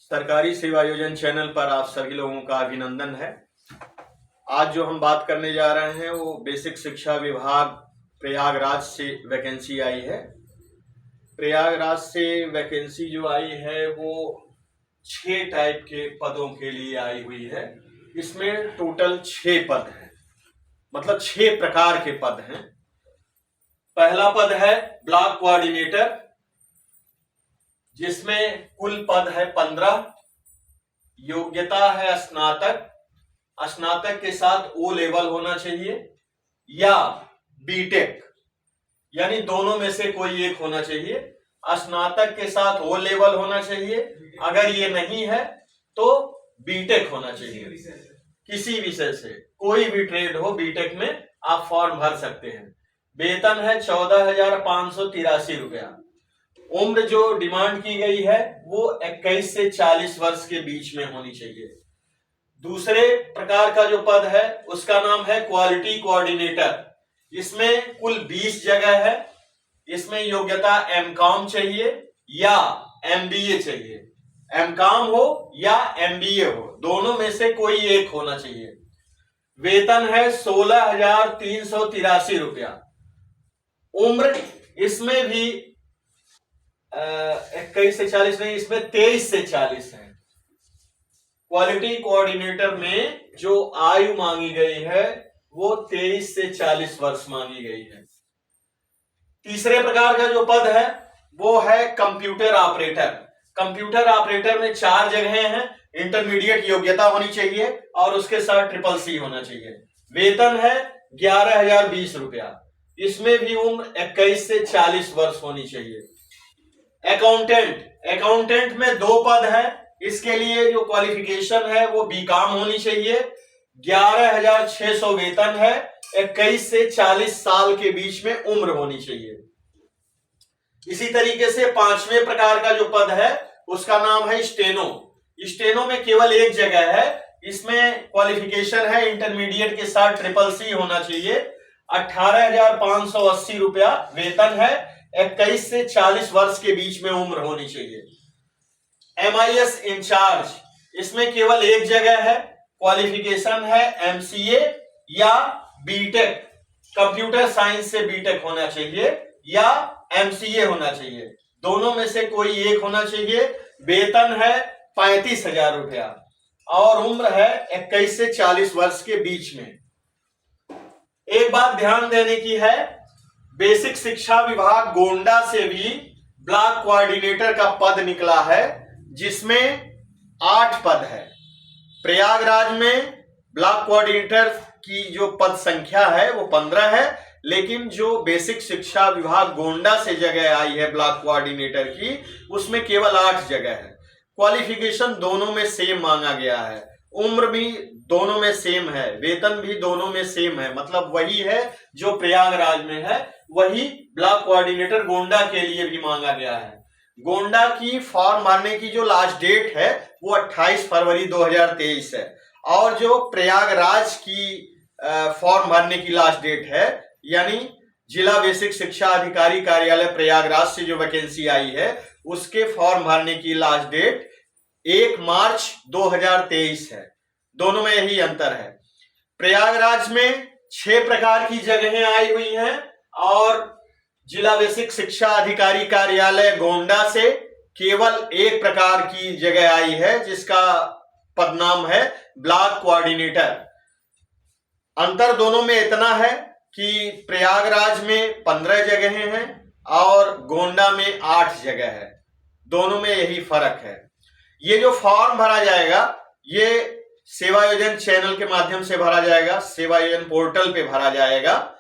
सरकारी सेवा योजना चैनल पर आप सभी लोगों का अभिनंदन है। आज जो हम बात करने जा रहे हैं वो बेसिक शिक्षा विभाग प्रयागराज से वैकेंसी आई है। प्रयागराज से वैकेंसी जो आई है वो 6 टाइप के पदों के लिए आई हुई है। इसमें टोटल 6 पद हैं, मतलब 6 प्रकार के पद हैं। पहला पद है ब्लॉक कोऑर्डिनेटर, जिसमें कुल पद है 15। योग्यता है स्नातक, स्नातक के साथ ओ लेवल होना चाहिए या बीटेक, यानी दोनों में से कोई एक होना चाहिए। स्नातक के साथ ओ लेवल होना चाहिए, अगर ये नहीं है तो बीटेक होना चाहिए। किसी विषय से कोई भी ट्रेड हो, बीटेक में आप फॉर्म भर सकते हैं। वेतन है 14,583 रुपया। उम्र जो डिमांड की गई है वो 21 से 40 वर्ष के बीच में होनी चाहिए। दूसरे प्रकार का जो पद है उसका नाम है क्वालिटी कोऑर्डिनेटर। इसमें कुल 20 जगह है। इसमें योग्यता एमकॉम चाहिए या एमबीए चाहिए। एमकॉम हो या एमबीए हो, दोनों में से कोई एक होना चाहिए। वेतन है 16,383 रुपया। उम्र इसमें भी 21 से 40 नहीं, इसमें 23 से 40 है। क्वालिटी कोऑर्डिनेटर में जो आयु मांगी गई है वो 23 से 40 वर्ष मांगी गई है। तीसरे प्रकार का जो पद है वो है कंप्यूटर ऑपरेटर। कंप्यूटर ऑपरेटर में 4 जगहें हैं। इंटरमीडिएट योग्यता होनी चाहिए और उसके साथ ट्रिपल-सी होना चाहिए। वेतन है 11,020 रुपया। इसमें भी उम्र 21 से 40 वर्ष होनी चाहिए। अकाउंटेंट में 2 पद है। इसके लिए जो क्वालिफिकेशन है वो बीकॉम होनी चाहिए। 11,600 वेतन है। 21 से 40 साल के बीच में उम्र होनी चाहिए। इसी तरीके से 5वें प्रकार का जो पद है उसका नाम है स्टेनो। स्टेनो में केवल 1 जगह है। इसमें क्वालिफिकेशन है इंटरमीडिएट के साथ ट्रिपल-सी होना चाहिए। 18,580 रुपया वेतन है। 21 से 40 वर्ष के बीच में उम्र होनी चाहिए। MIS इंचार्ज, इसमें केवल 1 जगह है। क्वालिफिकेशन है MCA या बीटेक। कंप्यूटर साइंस से बीटेक होना चाहिए या MCA होना चाहिए, दोनों में से कोई एक होना चाहिए। वेतन है 35,000 रुपया और उम्र है 21 से 40 वर्ष के बीच में। एक बात ध्यान देने की है, बेसिक शिक्षा विभाग गोंडा से भी ब्लॉक कोऑर्डिनेटर का पद निकला है, जिसमें 8 पद है। प्रयागराज में ब्लॉक कोऑर्डिनेटर की जो पद संख्या है वो 15 है, लेकिन जो बेसिक शिक्षा विभाग गोंडा से जगह आई है ब्लॉक कोऑर्डिनेटर की, उसमें केवल 8 जगह है। क्वालिफिकेशन दोनों में सेम मांगा गया है। उम्र भी दोनों में सेम है। वेतन भी दोनों में सेम है। मतलब वही है जो प्रयागराज में है, वही ब्लॉक कोऑर्डिनेटर गोंडा के लिए भी मांगा गया है। गोंडा की फॉर्म भरने की जो लास्ट डेट है वो 28 फरवरी 2023 है और जो प्रयागराज की फॉर्म भरने की लास्ट डेट है, यानी जिला बेसिक शिक्षा अधिकारी कार्यालय प्रयागराज से जो वैकेंसी आई है उसके फॉर्म भरने की लास्ट डेट 1 मार्च 2023 है। दोनों में यही अंतर है। प्रयागराज में 6 प्रकार की जगहें आई हुई हैं और जिला बेसिक शिक्षा अधिकारी कार्यालय गोंडा से केवल 1 प्रकार की जगह आई है, जिसका पदनाम है ब्लॉक कोऑर्डिनेटर। अंतर दोनों में इतना है कि प्रयागराज में 15 जगहें हैं और गोंडा में 8 जगह है। दोनों में यही फर्क है। ये जो फॉर्म भरा जाएगा ये सेवा योजना चैनल के माध्यम से भरा जाएगा। सेवा योजना पोर्टल पे भरा जाएगा।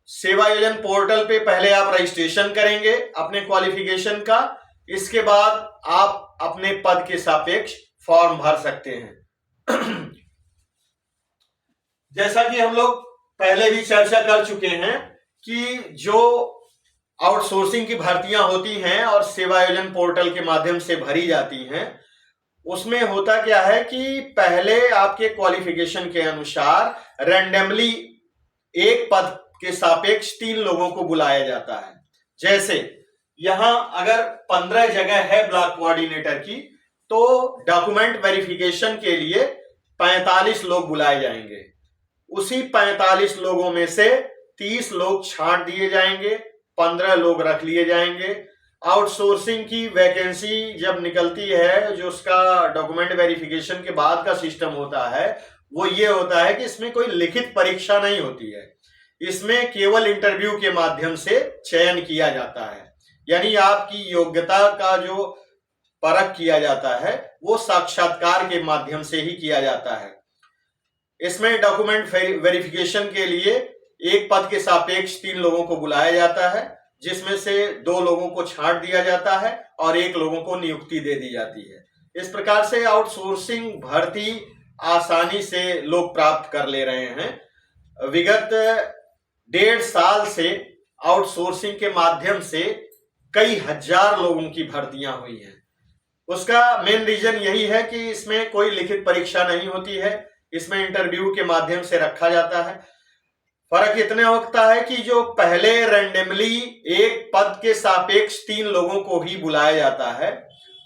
सेवा योजना पोर्टल पे पहले आप रजिस्ट्रेशन करेंगे अपने क्वालिफिकेशन का, इसके बाद आप अपने पद के सापेक्ष फॉर्म भर सकते हैं। जैसा कि हम लोग पहले भी चर्चा कर चुके हैं कि जो आउटसोर्सिंग की भर्तियां होती हैं और सेवा योजना पोर्टल के माध्यम से भरी जाती हैं, उसमें होता क्या है कि पहले आपके क्वालिफिकेशन के अनुसार रैंडमली एक पद के सापेक्ष 3 लोगों को बुलाया जाता है। जैसे यहां अगर 15 जगह है ब्लॉक कोऑर्डिनेटर की, तो डॉक्यूमेंट वेरिफिकेशन के लिए 45 लोग बुलाए जाएंगे। उसी 45 लोगों में से 30 लोग छांट दिए जाएंगे, 15 लोग रख लिए जाएंगे। आउटसोर्सिंग की वैकेंसी जब निकलती है, जो उसका डॉक्यूमेंट वेरिफिकेशन के बाद का सिस्टम होता है, वो ये होता है कि इसमें कोई लिखित परीक्षा नहीं होती है। इसमें केवल इंटरव्यू के माध्यम से चयन किया जाता है, यानी आपकी योग्यता का जो परख किया जाता है वो साक्षात्कार के माध्यम से ही किया जाता है। इसमें डॉक्यूमेंट वेरिफिकेशन के लिए एक पद के सापेक्ष 3 लोगों को बुलाया जाता है, जिसमें से 2 लोगों को छांट दिया जाता है और 1 लोगों को नियुक्ति दे दी जाती है। इस प्रकार से आउटसोर्सिंग भर्ती आसानी से लोग प्राप्त कर ले रहे हैं। विगत 1.5 साल से आउटसोर्सिंग के माध्यम से कई हजार लोगों की भर्तियां हुई हैं। उसका मेन रीजन यही है कि इसमें कोई लिखित परीक्षा नहीं होती है, इसमें इंटरव्यू के माध्यम से रखा जाता है। फर्क इतने होता है कि जो पहले रैंडमली एक पद के सापेक्ष 3 लोगों को ही बुलाया जाता है,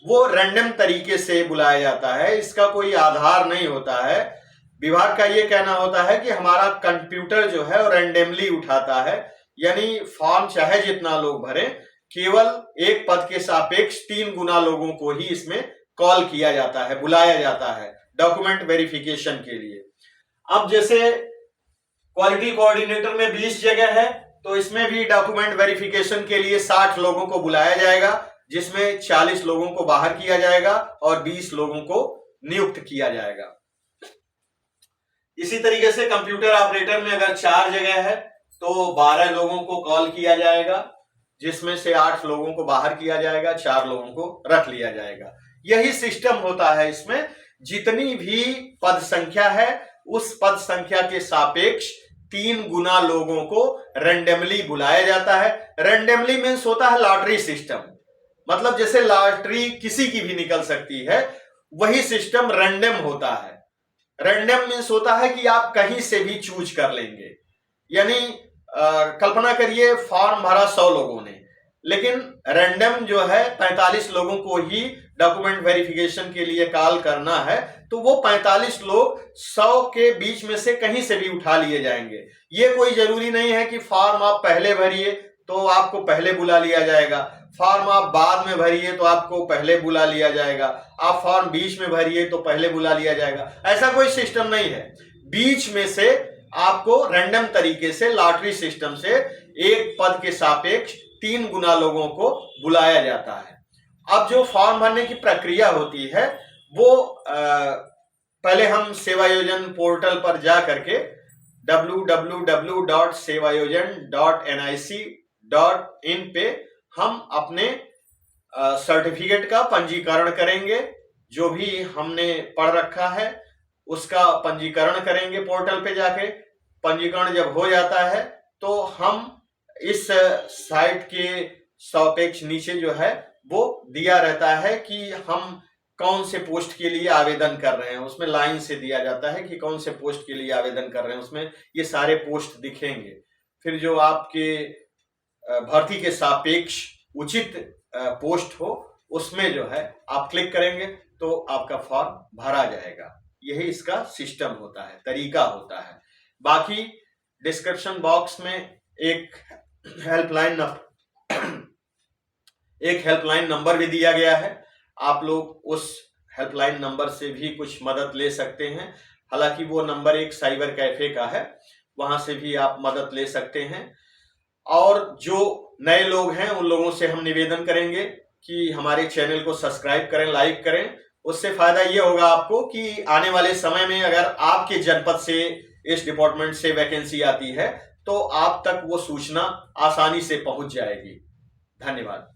वो रैंडम तरीके से बुलाया जाता है, इसका कोई आधार नहीं होता है। विभाग का ये कहना होता है कि हमारा कंप्यूटर जो है वो रैंडमली उठाता है, यानी फॉर्म चाहे जितना लोग भरें, केवल एक पद के सापेक्ष 3 गुना लोगों को ही इसमें कॉल किया जाता है, बुलाया जाता है डॉक्यूमेंट वेरिफिकेशन के लिए। अब जैसे क्वालिटी कोऑर्डिनेटर में 20 जगह है, तो इसमें भी डॉक्यूमेंट वेरिफिकेशन के लिए 60 लोगों को बुलाया जाएगा, जिसमें 40 लोगों को बाहर किया जाएगा और 20 लोगों को नियुक्त किया जाएगा। इसी तरीके से कंप्यूटर ऑपरेटर में अगर 4 जगह है तो 12 लोगों को कॉल किया जाएगा, जिसमें से 8 लोगों को बाहर किया जाएगा, 4 लोगों को रख लिया जाएगा। यही सिस्टम होता है। इसमें जितनी भी पद संख्या है उस पद संख्या के सापेक्ष 3 गुना लोगों को रैंडमली बुलाया जाता है। रैंडमली मीन्स होता है लॉटरी सिस्टम, मतलब जैसे लॉटरी किसी की भी निकल सकती है, वही सिस्टम रैंडम होता है। रैंडम मीन्स होता है कि आप कहीं से भी चूज कर लेंगे, यानी कल्पना करिए फॉर्म भरा 100 लोगों ने, लेकिन रैंडम जो है 45 लोगों को ही डॉक्यूमेंट वेरिफिकेशन के लिए कॉल करना है, तो वो 45 लोग 100 के बीच में से कहीं से भी उठा लिए जाएंगे। ये कोई जरूरी नहीं है कि फॉर्म आप पहले भरिए तो आपको पहले बुला लिया जाएगा, फॉर्म आप बाद में भरिए तो आपको पहले बुला लिया जाएगा, आप फॉर्म बीच में भरिए तो पहले बुला लिया जाएगा। ऐसा कोई सिस्टम नहीं है। बीच में से आपको रैंडम तरीके से लॉटरी सिस्टम से एक पद के सापेक्ष 3 गुना लोगों को बुलाया जाता है। अब जो फॉर्म भरने की प्रक्रिया होती है वो पहले हम सेवायोजन पोर्टल पर जा करके www.sevayojan.nic.in पे हम अपने सर्टिफिकेट का पंजीकरण करेंगे। जो भी हमने पढ़ रखा है उसका पंजीकरण करेंगे पोर्टल पे जाके। पंजीकरण जब हो जाता है तो हम इस साइट के सापेक्ष नीचे जो है वो दिया रहता है कि हम कौन से पोस्ट के लिए आवेदन कर रहे हैं, उसमें लाइन से दिया जाता है कि कौन से पोस्ट के लिए आवेदन कर रहे हैं, उसमें ये सारे पोस्ट दिखेंगे। फिर जो आपके भर्ती के सापेक्ष उचित पोस्ट हो उसमें जो है आप क्लिक करेंगे तो आपका फॉर्म भरा जाएगा। यही इसका सिस्टम होता है, तरीका होता है। बाकी डिस्क्रिप्शन बॉक्स में एक हेल्पलाइन नंबर भी दिया गया है, आप लोग उस हेल्पलाइन नंबर से भी कुछ मदद ले सकते हैं। हालांकि वो नंबर एक साइबर कैफे का है, वहां से भी आप मदद ले सकते हैं। और जो नए लोग हैं उन लोगों से हम निवेदन करेंगे कि हमारे चैनल को सब्सक्राइब करें, लाइक करें। उससे फायदा ये होगा आपको कि आने वाले समय में अगर आपके जनपद से इस डिपार्टमेंट से वैकेंसी आती है तो आप तक वो सूचना आसानी से पहुंच जाएगी। धन्यवाद।